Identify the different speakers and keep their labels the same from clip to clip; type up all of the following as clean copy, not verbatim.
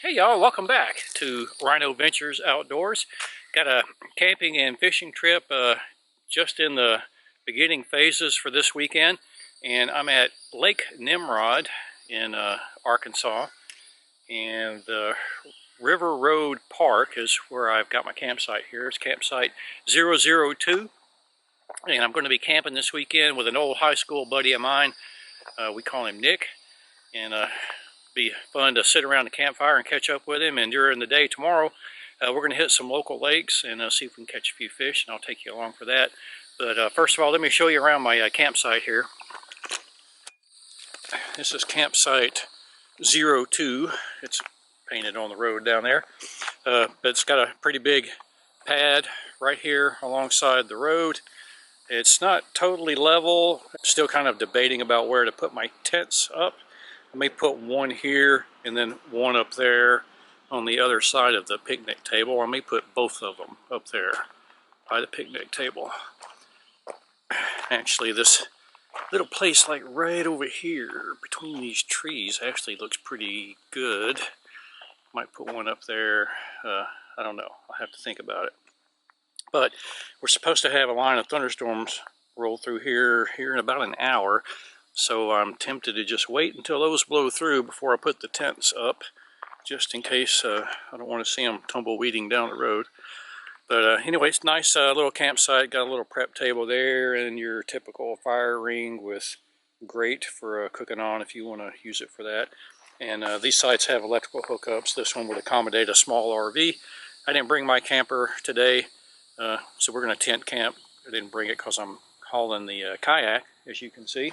Speaker 1: Hey y'all, welcome back to Rhino Ventures Outdoors. Got a camping and fishing trip just in the beginning phases for this weekend, and I'm at Lake Nimrod in Arkansas, and the River Road Park is where I've got my campsite here. It's campsite 002, and I'm going to be camping this weekend with an old high school buddy of mine. We call him Nick, and be fun to sit around the campfire and catch up with him. And during the day tomorrow, we're going to hit some local lakes and see if we can catch a few fish, and I'll take you along for that. But first of all, let me show you around my campsite here. This is campsite 02. It's painted on the road down there, but it's got a pretty big pad right here alongside the road. It's not totally level. I'm still kind of debating about where to put my tents up. I may put one here and then one up there on the other side of the picnic table, or I may put both of them up there by the picnic table. Actually, this little place like right over here between these trees actually looks pretty good. Might put one up there. I don't know. I'll have to think about it. But we're supposed to have a line of thunderstorms roll through here in about an hour. So I'm tempted to just wait until those blow through before I put the tents up, just in case I don't want to see them tumbleweeding down the road. But anyway, it's a nice little campsite. Got a little prep table there and your typical fire ring with grate for cooking on if you want to use it for that. And these sites have electrical hookups. This one would accommodate a small RV. I didn't bring my camper today, so we're going to tent camp. I didn't bring it because I'm hauling the kayak, as you can see.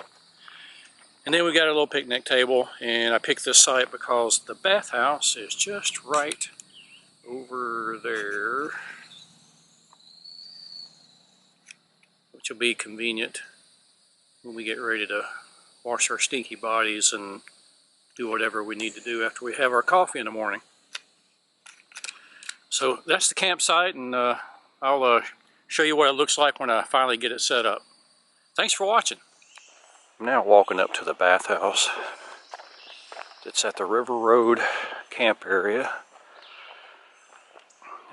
Speaker 1: And then we got a little picnic table, and I picked this site because the bathhouse is just right over there, which will be convenient when we get ready to wash our stinky bodies and do whatever we need to do after we have our coffee in the morning. So that's the campsite, and I'll show you what it looks like when I finally get it set up. Thanks for watching. I'm now walking up to the bathhouse. It's at the River Road camp area.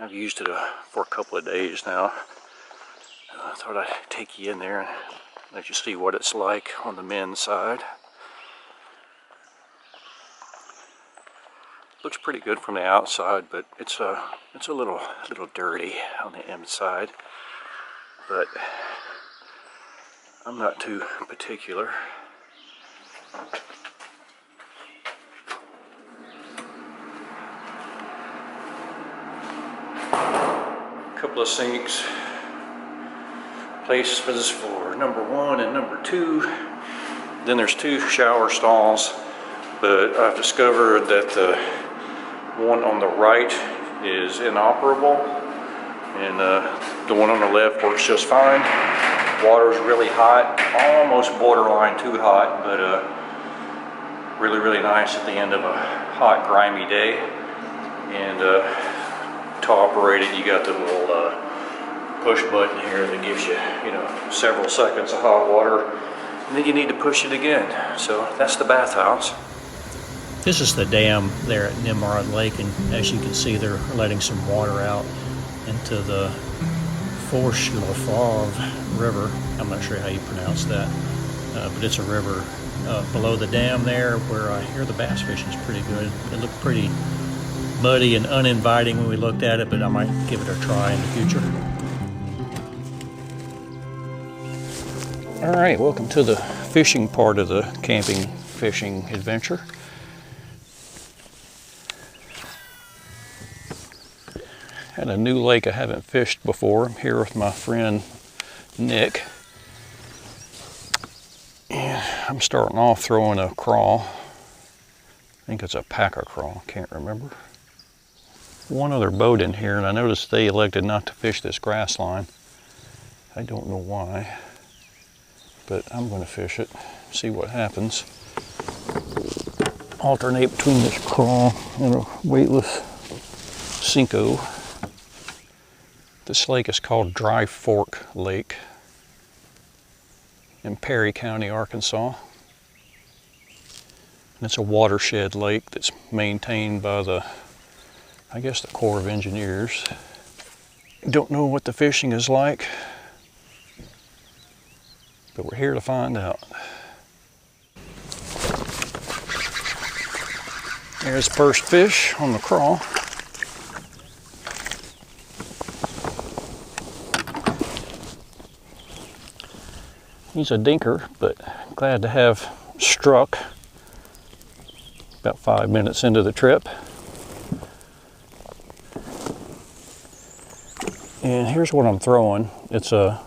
Speaker 1: I've used it for a couple of days now. I thought I'd take you in there and let you see what it's like on the men's side. Looks pretty good from the outside, but it's a little dirty on the inside. But I'm not too particular. Couple of sinks. Places for number 1 and number 2. Then there's 2 shower stalls, but I've discovered that the one on the right is inoperable, and the one on the left works just fine. Water's really hot, almost borderline too hot, but really nice at the end of a hot, grimy day. And to operate it, you got the little push button here that gives you, several seconds of hot water, and then you need to push it again. So that's the bathhouse. This is the dam there at Nimrod Lake, and as you can see, they're letting some water out into the Forche La Fauve River. I'm not sure how you pronounce that, but it's a river below the dam there where I hear the bass fishing is pretty good. It looked pretty muddy and uninviting when we looked at it, but I might give it a try in the future. All right, welcome to the fishing part of the camping fishing adventure. At a new lake I haven't fished before. I'm here with my friend Nick. And I'm starting off throwing a crawl. I think it's a packer crawl, can't remember. One other boat in here, and I noticed they elected not to fish this grass line. I don't know why, but I'm going to fish it, see what happens. Alternate between this crawl and a weightless Cinco. This lake is called Dry Fork Lake in Perry County, Arkansas. It's a watershed lake that's maintained by the, I guess, the Corps of Engineers. Don't know what the fishing is like, but we're here to find out. There's first fish on the crawl. He's a dinker, but glad to have struck about 5 minutes into the trip. And here's what I'm throwing. It's a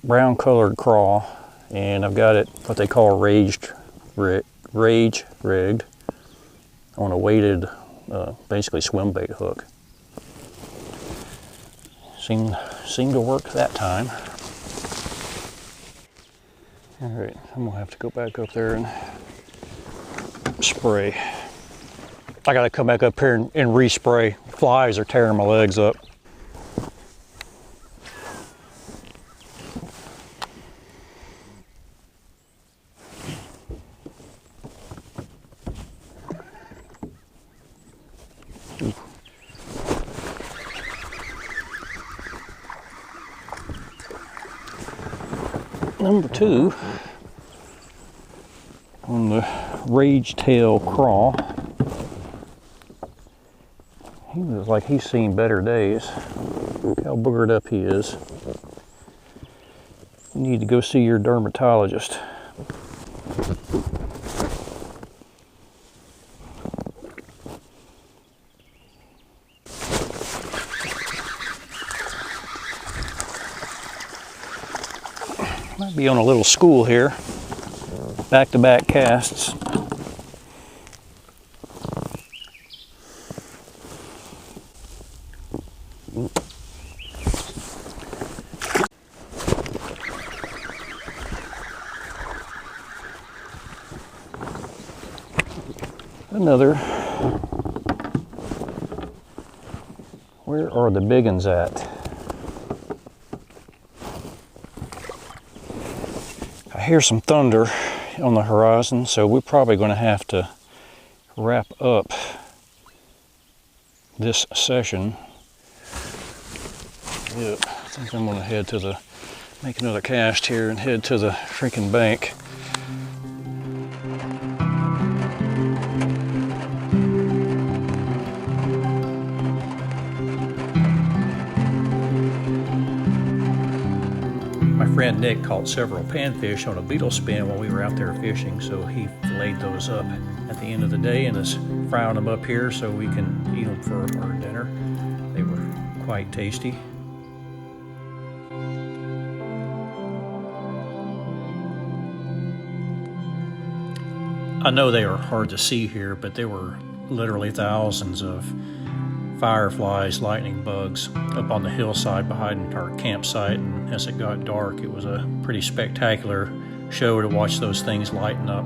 Speaker 1: brown colored crawl, and I've got it what they call rage rigged on a weighted, basically swim bait hook. Seemed to work that time. All right, I'm gonna have to go back up there and spray. I gotta come back up here and respray. Flies are tearing my legs up. Number 2 on the rage tail crawl. He looks like he's seen better days. Look how boogered up he is. You need to go see your dermatologist. Might be on a little school here. Back-to-back casts. Another. Where are the big ones at? I hear some thunder on the horizon, so we're probably going to have to wrap up this session. Yep, I think I'm going to head to make another cast here and head to the freaking bank. My friend Nick caught several panfish on a beetle spin while we were out there fishing, so he filleted those up at the end of the day and is frying them up here so we can eat them for our dinner. They were quite tasty. I know they are hard to see here, but there were literally thousands of fireflies, lightning bugs up on the hillside behind our campsite, and as it got dark, it was a pretty spectacular show to watch those things lighten up.